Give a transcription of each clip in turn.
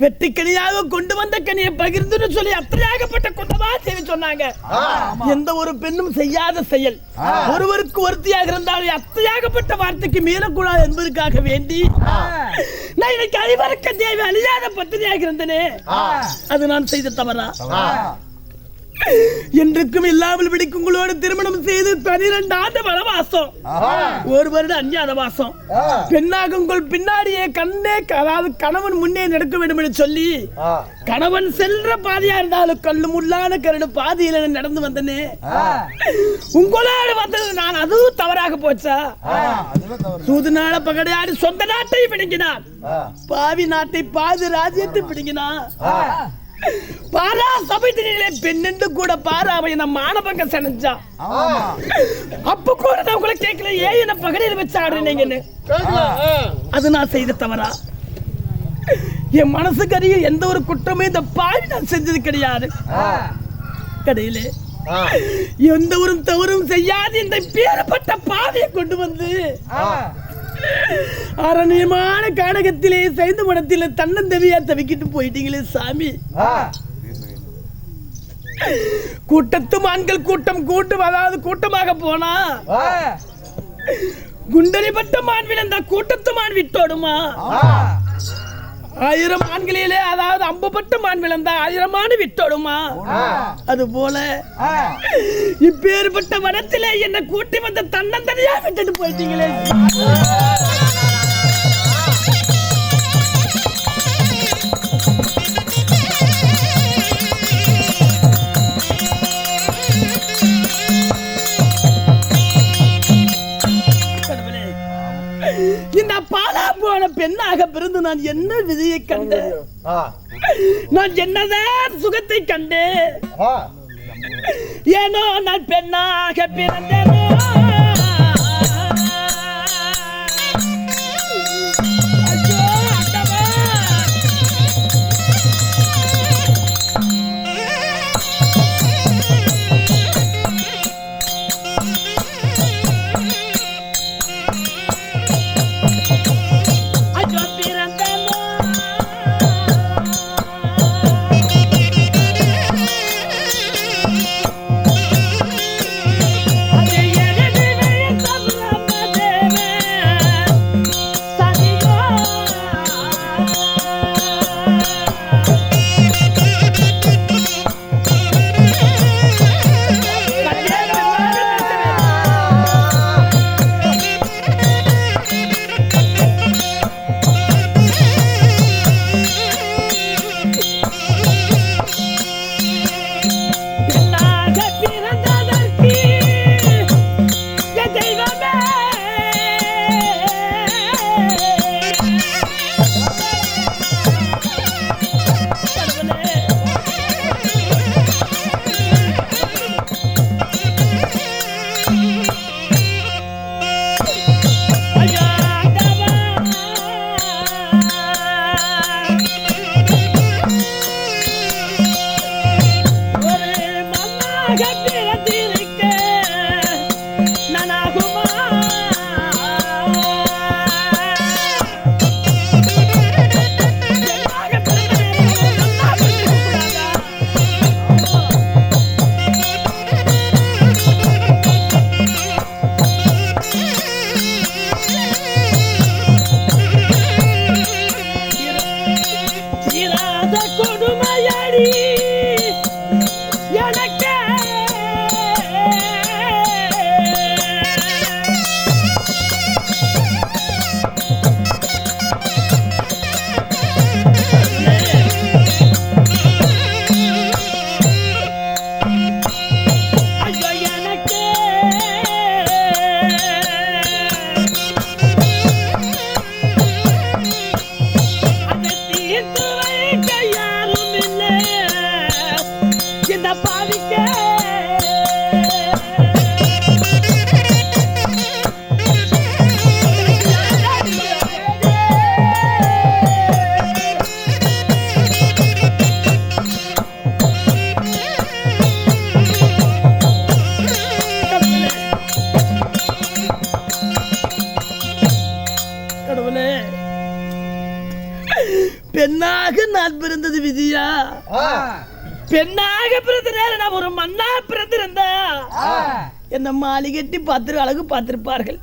வெற்றிக்கனியாக கொண்டு வந்த கனியை பகிர்ந்துன்னு சொல்லி அத்தனையாகப்பட்ட குற்றமா செய்ய சொன்னாங்க. எந்த ஒரு பெண்ணும் செய்யாத செயல், ஒருவருக்கு ஒருத்தியாக இருந்தாலும் அத்தையாகப்பட்ட வார்த்தைக்கு மீறக்கூடாது என்பதற்காக வேண்டி நான் இன்னைக்கு அழிவரக்க தேவை அழியாத பத்தினியாக இருந்தேனே, அது நான் செய்த தவறா? என்றுக்கும் இல்லாமல் பிடிக்கும் உங்களோடு திருமணம் செய்து 12 ஆண்டு வனவாசம், 1 வருட அஞ்ஞாத வாசம், பெண்ணாக உங்கள் பின்னாடியே கண்ணே, அதாவது கணவன் முன்னே நடக்க வேண்டும் என்று சொல்லி கணவன் செல்ற பாதையா இருந்தாலும் கல்லு முள்ளான கரடு பாதையில நடந்து வந்தனே, உங்களோடு வந்தது நான் அதுவும் தவறாக போச்சா? சூது நாள பகடையாடி சொந்த நாட்டை பிடிங்கினான், பாவி நாட்டை பாதி ராஜ்யத்தை பிடிங்கினான். பாரா சபையிலே பெண்ணென்று கூட பாரா அவன் என்ன மானபங்க செஞ்சான். அப்ப கூட நான் உங்களை கேட்கல, ஏன் என்ன பகடையில் வச்சு ஆடுறீங்கன்னு. அது நான் செய்த தவறா? என் மனசுக்கு அறிய எந்த ஒரு குற்றமே இந்த பாவி நான் செஞ்சது கிடையாது. கடையிலே எந்த ஒரு தவறும் செய்யாது இந்த பேரப்பட்ட பாவியை கொண்டு வந்து அரண்யமான கானகத்திலே செய்த மனத்திலே தன்னந்தவியா தவிக்கிட்டு போயிட்டீங்களே சாமி. கூட்டத்து மான்கள் கூட்டம் கூட்டம், அதாவது கூட்டமாக போனா குண்டரிப்பட்ட மான் விழுந்தா கூட்டத்து மான் விட்டோடுமா? 1000 ஆண்களிலே, அதாவது அம்பப்பட்ட மான் விழுந்தா 1000 மான் விட்டோடுமா? அது போல இப்பேற்பட்ட வனத்திலே என்ன கூட்டி வந்த தன்னந்தனியா விட்டுட்டு போயிட்டீங்களே. இந்த பாலா போன பெண்ணாக பிறந்து நான் என்ன விதியை கண்டேன், நான் என்னதான் சுகத்தை கண்டேன். ஏனோ நான் பெண்ணாக பிறந்தேனோ, நான் பிறந்தது விதியா? பெண்ணாக பிறந்த நேரம் நான் ஒரு மண்ணா பிறந்திருந்தா என்ன மாளிகட்டி பார்த்து அழகு பார்த்திருப்பார்கள்.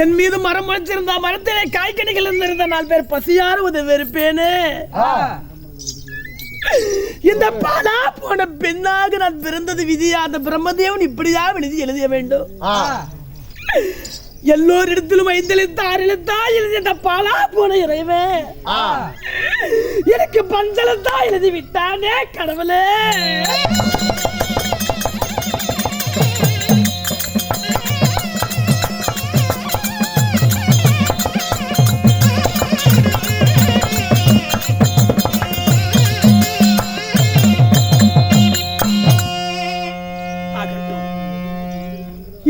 என் மீது மரம் முளைச்சிருந்தா மரத்திலே காய்கனிகள் இருந்திருந்த 4 பேர் பசியார உதவிருப்பேனே. இந்த பாலா போன பெண்ணாக நான் பிறந்தது விதியா? அந்த பிரம்மதேவன் இப்படியா விழுதி எழுதிய வேண்டும்? எல்லோரிடத்திலும் 5 எழுத்து 6 எழுத்தா எழுதி இந்த பாலா போன இறைவன் எனக்கு பஞ்சலத்தா எழுதி விட்டானே கடவுளே.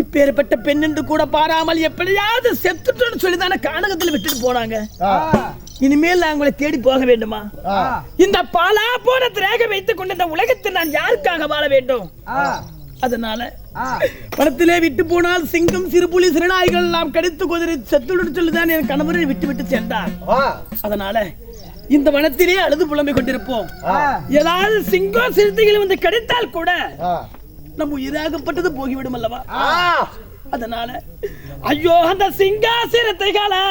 இப்பேற்பட்ட பெண் என்று கூட பாராமல் எப்படியாவது செத்துட்டோன்னு சொல்லிதான கானகத்தில் விட்டுட்டு போனாங்க. இனிமேல் நான் உங்களை தேடி போக வேண்டுமா? இந்த பாலா போன திரேக வைத்துக் கொண்டு இந்த உலகத்தில் நான் யாருக்காக வாழ வேண்டும்? அதனால பணத்திலே விட்டு போனால் சிங்கம் சிறுபுலி சிறுநாய்கள் எல்லாம் கடித்து குதிரை செத்துடன் சொல்லிதான் என் கணவரை விட்டு விட்டு சென்றார். அதனால இந்த வனத்திலே அழுது புலம்பிக் கொண்டிருப்போம். ஏதாவது சிங்கம் சிறுத்தைகள் வந்து கடித்தால் கூட நம்ம உயிராகப்பட்டது போகிவிடும் அல்லவா? அதனால ஐயோ அந்த சிங்காசிரத்தைகளா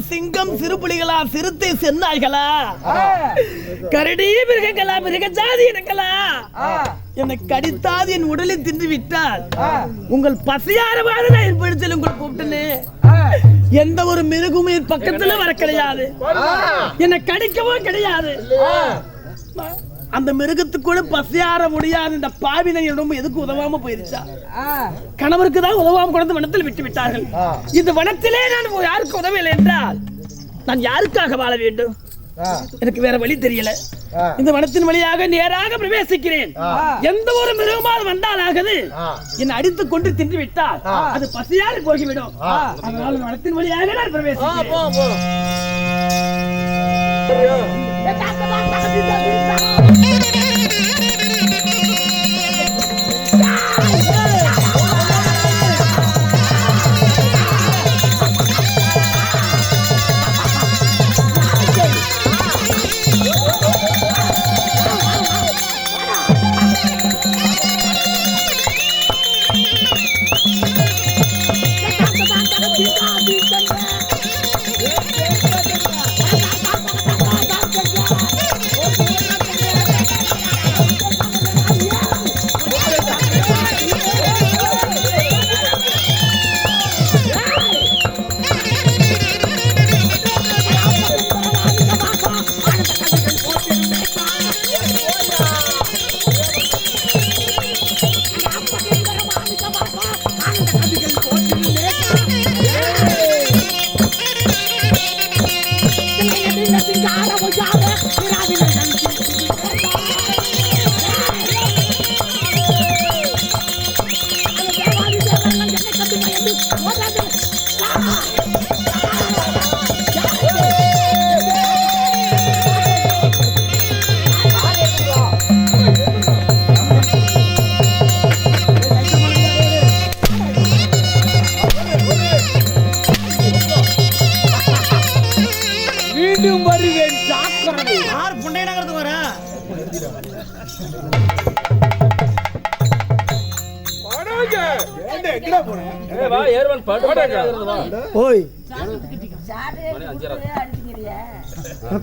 சிங்கம் சிறுபுலிகளா சிறுத்தை சென்னாய்களா கரடி மிருகங்களா மிருக ஜாதி இனங்களா என்னை கடித்தாது என் உடலை தின்று விட்டால் உங்கள் பசியாரவாத நான் என் பிடிச்சல் உங்கள் கூப்பிட்டனே எந்த ஒரு மிருகமும் என் பக்கத்துல வர கிடையாது, என்னை கடிக்கவும் கிடையாது. அந்த மிருகத்துக்கு கூட பசியார முடியாது. இந்த பாவினை ரொம்ப எதுக்கு உதவாம போயிருச்சா? கணவருக்கு தான் உதவாம கொண்டு வனத்தில் விட்டு விட்டார்கள். இந்த வனத்திலே நான் யாருக்கு உதவில்லை என்றால் நான் யாருக்காக வாழ வேண்டும்? எனக்கு வேற வழி தெரியல. இந்த வனத்தின் வழியாக நேராக பிரவேசிக்கிறேன். எந்த ஒரு மிருகமாவது வந்தாலாகது என்னை அடித்துக் கொண்டு தின்று விட்டால் அது பசியாறு போகிவிடும். அதனால வனத்தின் வழியாக நான் பிரவேசிக்கிறேன்.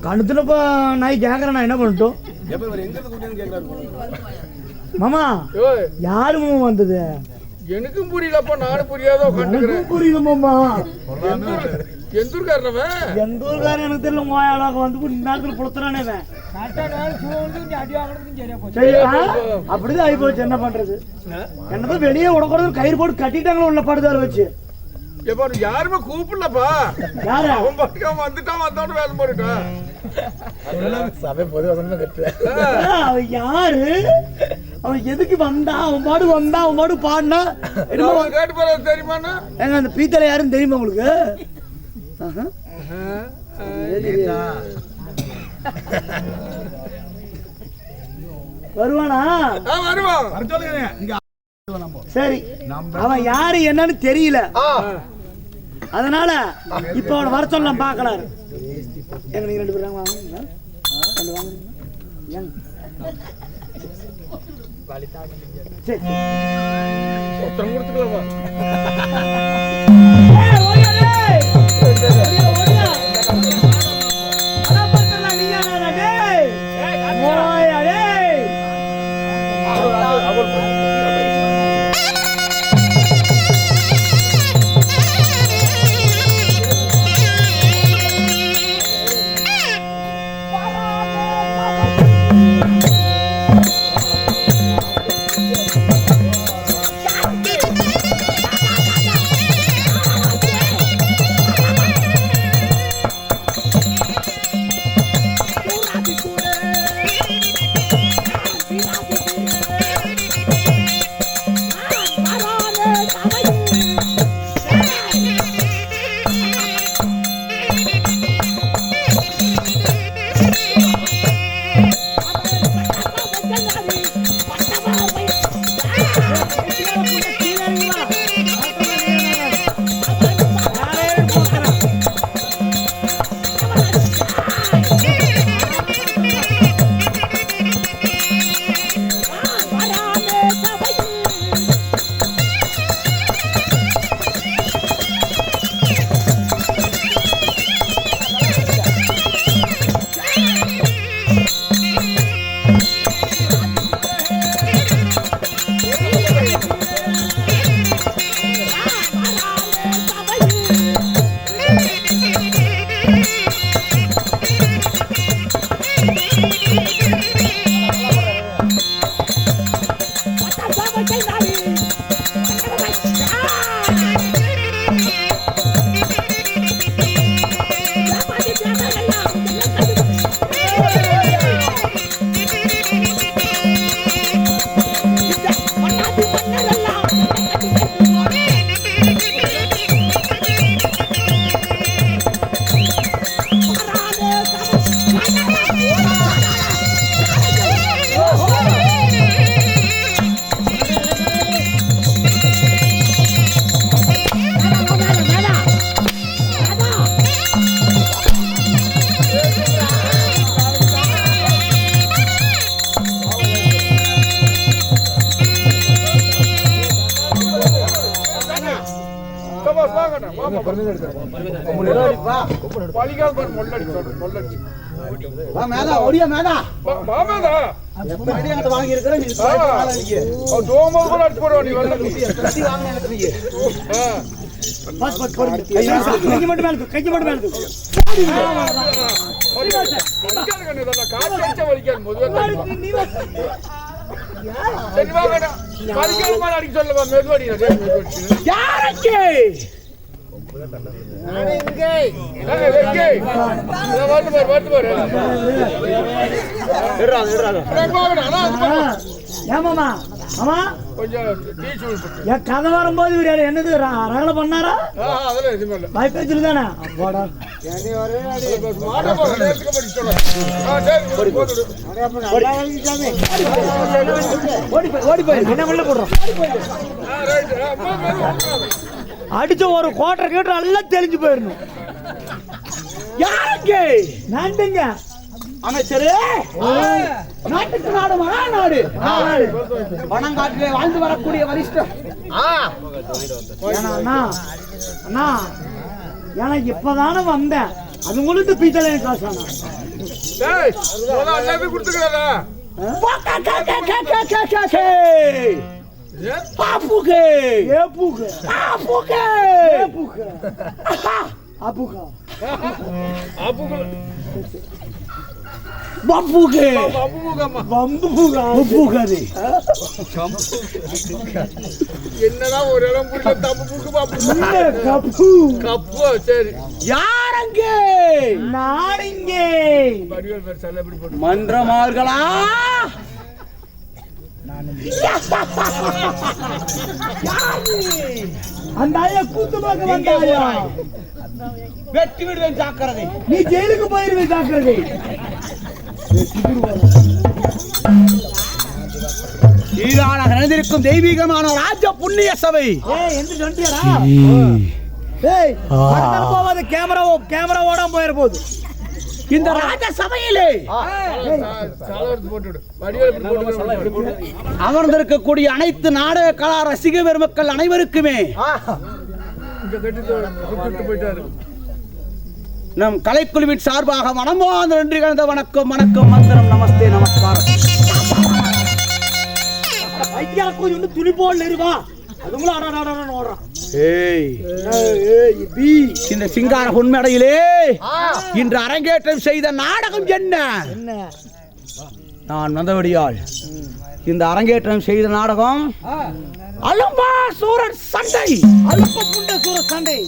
கணத்துல நாய் கேக்குறேன், நான் என்ன பண்ணட்டும்? மாமா யாரு மாமா வந்தது? எனக்கும் புரியலப்பா, நானும் புரியாதோ கண்டுக்கிறேன். புரியுது மாமா. எந்த ஊர்காரனவன்? எந்த ஊர்காரன் எனக்கு தெரியல. மோயாளாக வந்து இந்த நேரத்துல புலத்துறானே. அப்படிதான் ஆகி போச்சு. என்ன பண்றது? என்னதான் வெளியே விடக்கூடாது கயிறு போட்டு கட்டிட்டாங்களோ உள்ள படுதார வச்சு. யாருமே கூப்பிடலப்பா. யாரு? அவன் பாட்டுக்கு வந்துட்டான், வந்தோன்னு வேலை போட்டுட்டான். சபை பொது வசனமா கட்டுறேன். அவன் யாரு? அவன் எதுக்கு வந்தா? அவன் பாடு வந்தா, அவன் பாடு பாடினா கேட்டு போற தெரியுமாண்ணா? எங்க அந்த பீத்தலை யாருன்னு தெரியுமா உங்களுக்கு? வருவானா? வருவான். சரி, அவன் யாரு என்னன்னு தெரியல. அதனால இப்ப அவனை வர சொல்லலாம் பாக்கலாம். எங்க நீங்க 2 பேரும் வாங்க. சரி ஒருத்தன் கொடுத்துக்கலாமா? கதை வரும்போது என்னது ரகலை பண்ணாரா? வாய்ப்பேச்சு தானே. ஓடி போய் என்ன பண்ண போடுறோம்? அடிச்ச ஒரு கோட்டை கேட்டு எல்லாம் தெரிஞ்சு போயிடணும். யாருக்கு? நாட்டுங்க அமைச்சரு, நாட்டுக்கு நாடு மகாநாடு, பணங்காட்டிலே வாழ்ந்து வரக்கூடிய வரிஷ்டம். அண்ணா எனக்கு இப்பதானே வந்தேன். அது உங்களுக்கு பீத்தலை காசு பாப்புக்கு ஏப்புக்கு பாப்புக்கு ஏப்புக்கு அப்புகா பப்புக்கு பம்புகாதி என்னதான் ஒரு இடம் புரியல தப்பு புக்கு பாப்பு கப்பு கப்பு சரி யாரங்க நாடிங்க வடிவேல் பேர் சொல்ல எப்படி போட்டு மன்றமார்களா அந்த ஐயா கூத்து பார்க்க வந்தாயா வெட்டி விடுவேன் ஜாக்கிரதை நீ ஜெயிலுக்கு போயிருவே ஜாக்கிரதை ஈரானாக நடந்திருக்கும் தெய்வீகமான ராஜ புண்ணிய சபை என்று சொல்லியா போவது கேமரா ஓடாம போயிட போகுது இந்த ராஜ சபையிலே அமர்ந்திருக்கக்கூடிய அனைத்து நாடக கலா ரசிக பெருமக்கள் அனைவருக்குமே நம் கலைக்குழுவின் சார்பாக மனமார்ந்த நன்றி கலந்த வணக்கம் வணக்கம் மந்திரம் நமஸ்தே நமஸ்காரம் துணி போல் இருக்கா இந்த சிங்கார பொன்மேடையிலே இன்று அரங்கேற்றம் செய்த நாடகம் என்ன நான் வந்தபடியால் இந்த அரங்கேற்றம் செய்த நாடகம் அலும்பா சூரன் சண்டை அலும்ப புண்ட சூரன் சண்டை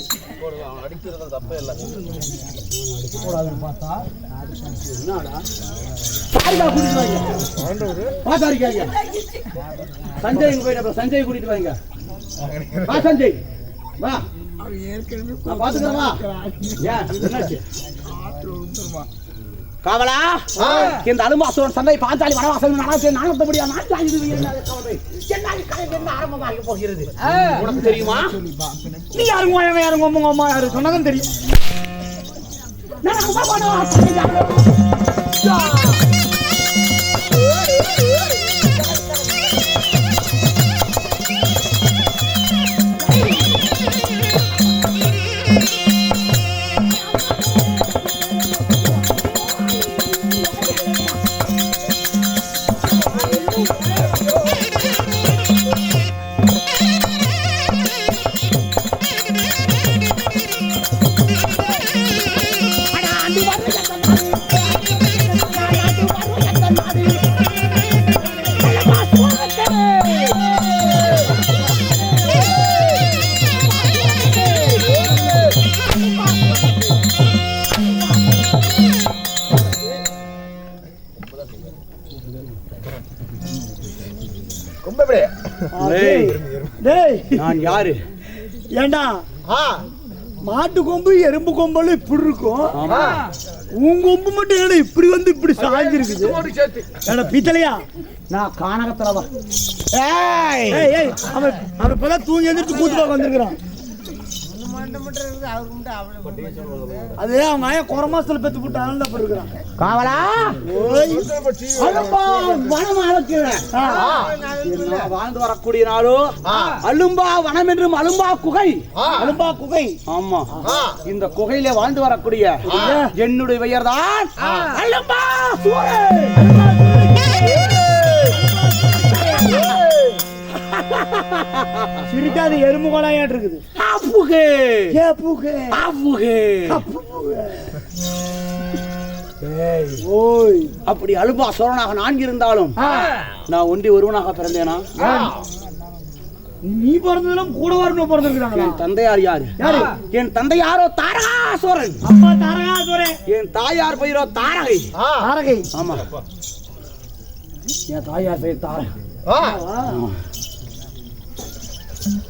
சஞ்சய் போயிட்ட சஞ்சய் கூட்டிட்டு வாங்க சஞ்சய் வா பாத்துக்கிறவா காவலா இந்த அலும்பாசூரன் சந்தை பாஞ்சாலி வனவாசல் நானத்தபடியா ஆரம்பமாக போகிறது உனக்கு தெரியுமா நீ யாருங்க யாருங்க உங்க அம்மா யாரு சொன்னதும் தெரியும் நான் யாரு ஏண்டா மாட்டு கொம்பு எறும்பு கொம்பு இப்படி இருக்கும் உன் கொம்பு மட்டும் என்ன இப்படி வந்து இப்படி சாஞ்சிருக்குது பித்தளையா நான் கானகத்துலவா அவன் இப்பதான் தூங்கி எந்திரிச்சு கூத்து பார்க்க வந்திருக்கிறான் அது அவங்க ஆயா குறை மாசத்துல பெத்து போட்டு ஆனந்த இருக்கிறான் காவலா வாழ்ந்து வரக்கூடிய நாளும் அலும்பா வனம் என்றும் அலும்பா குகை அலும்பா குகை ஆமா இந்த குகையில வாழ்ந்து வரக்கூடிய என்னுடைய பெயர் தான் அலும்பா சிரிக்காது எறும்பு கொலையாட்டு இருக்குது அப்படி அலுபா சோழனாக நான் இருந்தாலும் நான் ஒன்றி ஒருவனாக பிறந்தேனா நீ பிறந்ததும் கூட வரணும் பிறந்திருக்கிறாங்க என் தந்தையார் யாரு என் தந்தை யாரோ தாரகாசுரன் அப்பா தாரகாசுரன் என் தாயார் பெயரோ தாரகை தாரகை ஆமா என் தாயார் பெயர் தாரகை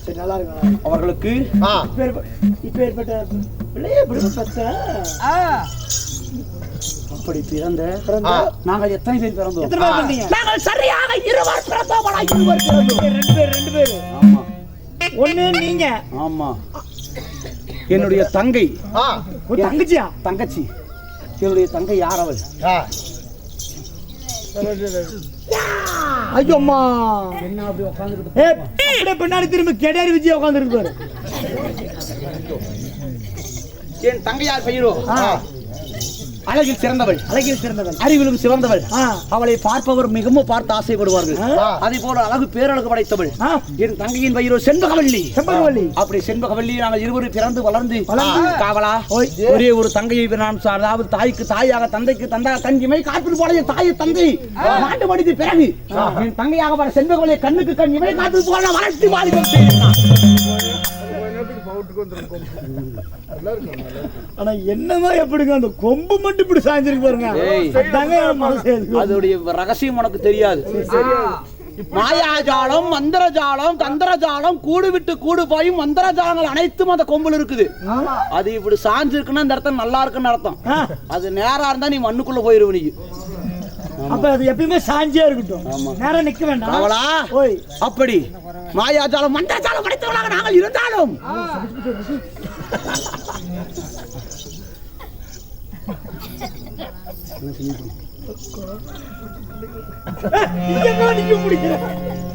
சரி நல்லா இருக்கு அவர்களுக்கு அப்படி பிறந்த நாங்கள் எத்தனை பேர் பிறந்தோம் நாங்கள் சரியாக 20 பிறந்தோம் 2 பேர் ஆமா ஒண்ணு நீங்க ஆமா என்னுடைய தங்கை தங்கச்சியா தங்கச்சி என்னுடைய தங்கை யார் அவள் ஐயோம்மா என்ன அப்படி உட்கார்ந்துட்டு அப்படியே பின்னாடி திரும்பி கேடாரி விஜய் உட்கார்ந்துட்டு பாரு என் தங்கையார் பெயரோ அழகில் சிறந்தவள், அழகில் சிறந்தவள், அறிவிலும் சிறந்தவள். ஆ. அவளை பார்ப்பவர் மிகவும் பார்த்து ஆசைப்படுவார்கள். அதே போல அழகு பேரழகு படைத்தவள் ஆ. என் தங்கையின் வயிறு செண்பகவல்லி. செம்பகவல்லி. அப்படி செண்பகவல்லி நாங்கள் இருவரும் பிறந்து வளர்ந்து காவலா ஓய். ஒரே ஒரு தங்கையை நான் அதாவது தாய்க்கு தாயாக தந்தைக்கு தந்தாக தஞ்சிமை காற்று போல தாயை தந்தை மாண்டு மடித்த பிறகு என் தங்கையாக வர செண்பகவல்லியை கண்ணுக்கு கண் இமை காற்று போல வளர்ச்சி பாதிக்கும் ஆனா என்னமா எப்படிங்க அந்த கொம்பு மட்டும் இப்படி சாஞ்சிருக்கு பாருங்க. ஏய். அதாங்க என் மனசு எதுக்கு. அதோடைய ரகசியம் உனக்கு தெரியாது. மாயாஜாலம், மந்திரஜாலம், தந்திரஜாலம், கூடு விட்டு கூடு பாயும் மந்திரஜாலங்கள் அனைத்தும் அந்த கொம்புல இருக்குது. அது இப்படி சாஞ்சு இருக்குன்னா இந்த அர்த்தம் நல்லா இருக்குன்னு அர்த்தம். ஆ. அது நேரா இருந்தா நீ மண்ணுக்குள்ள போயிருவ நீ. அப்ப அது எப்பயுமே சாஞ்சியா இருக்கட்டும். ஆமா. நேரம் நிக்க வேண்டாம். அவளா ஓய். அப்படி மாயாஜாலம் மந்திரஜாலம் படைத்தவளாக நாங்கள் இருந்தாலும் இங்க நிக்க முடியல.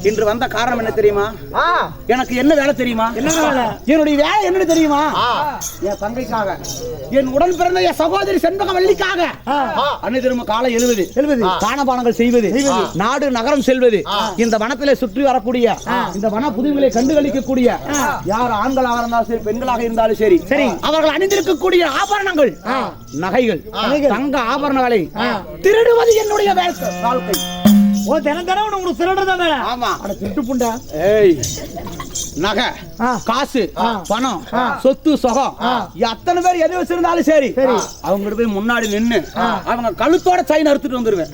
இன்று வந்த காரணம் என்ன தெரியுமா? எனக்கு என்ன வேலை தெரியுமா? என்ன வேலை? என்னுடைய வேலை என்ன தெரியுமா? என் தங்கைக்காக, என் உடன் பிறந்த என் சகோதரி செண்பகவல்லிக்காக அன்னை திரும்ப காலை எழுவது, தானபானங்கள் செய்வது, நாடு நகரம் செல்வது, இந்த வனத்திலே சுற்றி வரக்கூடிய இந்த வன புதுவிகளை கண்டுகளிக்கக்கூடிய யார் ஆண்களாக இருந்தாலும் சரி பெண்களாக இருந்தாலும் சரி சரி அவர்கள் அணிந்திருக்கக்கூடிய ஆபரணங்கள் நகைகள் தங்க ஆபரணங்களை திருடுவது என்னுடைய வாழ்க்கை. ஓ தினம் தினம் உங்களுக்கு திருடுறதா வேலை? ஆமா. அட திருட்டு புண்டா. ஏய், நகை ஆ. காசு ஆ. பணம் ஆ. சொத்து சுகம் எத்தனை பேர் எது வச்சிருந்தாலும் சரி அவங்க போய் முன்னாடி நின்னு அவங்க கழுத்தோட செயின் அறுத்துட்டு வந்துருவேன்.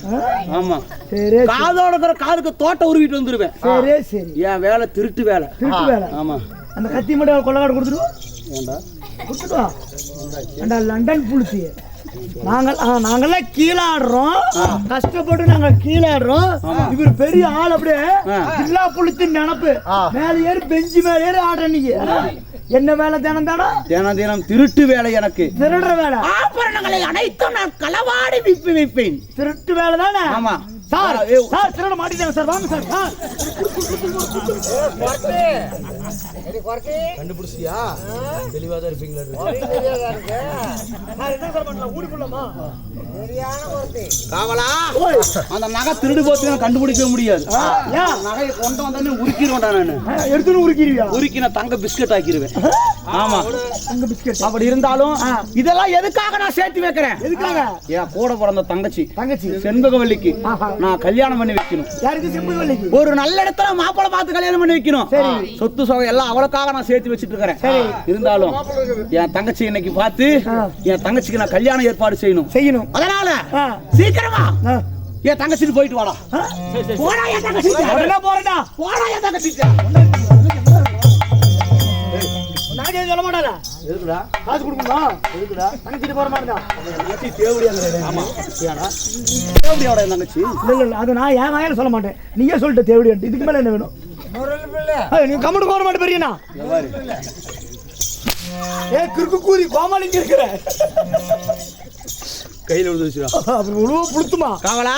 ஆமா. சரி காதோட இருக்கிற காதுக்கு தோட்ட உருவிட்டு வந்துருவேன். சரி சரி. என் வேலை திருட்டு வேலை. திருட்டு வேலை. ஆமா. அந்த கத்தி மட்டும் கொள்ளக்காடு கொடுத்துருவோம். ஏண்டா கொடுத்துருவா. ஏண்டா லண்டன் புளுத்தி. நாங்கெல்லாம் கீழாடுறோம், கஷ்டப்பட்டு நாங்க கீழாடுறோம். இவர் பெரிய ஆள் அப்படியே எல்லா புளுத்தி நினப்பு மேல ஏறி பெஞ்சு மேல ஏறி ஆடுற நீங்க. என்ன வேலை தினம் தானம்? தினம் தினம் திருட்டு வேலை எனக்கு. திருடுற வேலை. ஆபரணங்களை அனைத்தும் நான் களவாடி வைப்பேன். திருட்டு வேலை தானே? ஆமா. சார் சார் திருட மாட்டிட்டாங்க சார். வாங்க சார். சார் கண்டுபிடிச்சியா? தெளிவா தான் இருப்பீங்களா? என்ன சார் பண்ணலாம்? ஊடி போடலாமா? காவலா அந்த நகை திருடு போச்சு கண்டுபிடிக்க முடியாது. ஏன்? நகையை கொண்டு வந்தா உருக்கிடுவேன்டா நானு. எடுத்துன்னு உருக்கிடுவியா? உருக்கி நான் தங்க பிஸ்கட் ஆக்கிடுவேன். ஆமா. அங்க பிஸ்கட். அப்படி இருந்தாலும் இதெல்லாம் எதுக்காக நான் சேர்த்து வைக்கிறேன்? எதுக்காக? என் கூட பிறந்த தங்கச்சி தங்கச்சி செண்பகவல்லிக்கு நான் கல்யாணம் பண்ணி வைக்கணும். யாருக்கு? செம்பகவல்லிக்கு. ஒரு நல்ல இடத்துல மாப்பிள்ளை பார்த்து கல்யாணம் பண்ணி வைக்கணும். சொத்து சொகம் எல்லாம் அவளுக்காக நான் சேர்த்து வச்சிட்டு இருக்கிறேன். இருந்தாலும் என் தங்கச்சி இன்னைக்கு பார்த்து என் தங்கச்சிக்கு நான் கல்யாணம் ஏற்பாடு செய்யணும். அதனால சீக்கிரமா என் தங்கச்சிட்டு போயிட்டு வாடா. போடா என் தங்கச்சி. உடனே போறடா. போடா என் தங்கச்சி. நானே சொல்ல மாட்டாரா? எதுக்குடா? காசு கொடுக்கணுமா? எதுக்குடா? தங்கச்சிட்டு போற மாதிரி தான். தங்கச்சி தேவடியா? ஆமா. தேவடியோட என் தங்கச்சி. இல்ல அது நான் என் வாயில சொல்ல மாட்டேன். நீயே சொல்லிட்டு தேவடி. இதுக்கு மேல என்ன வேணும்? நீ கம்முடு போற மாட்டே பெரியனா. ஏ கிறுக்கு கூறி கோமாளிங்க இருக்கிற கையில விழுந்துச்சுடா. அப்புறம் உழுவ புளுத்துமா காவலா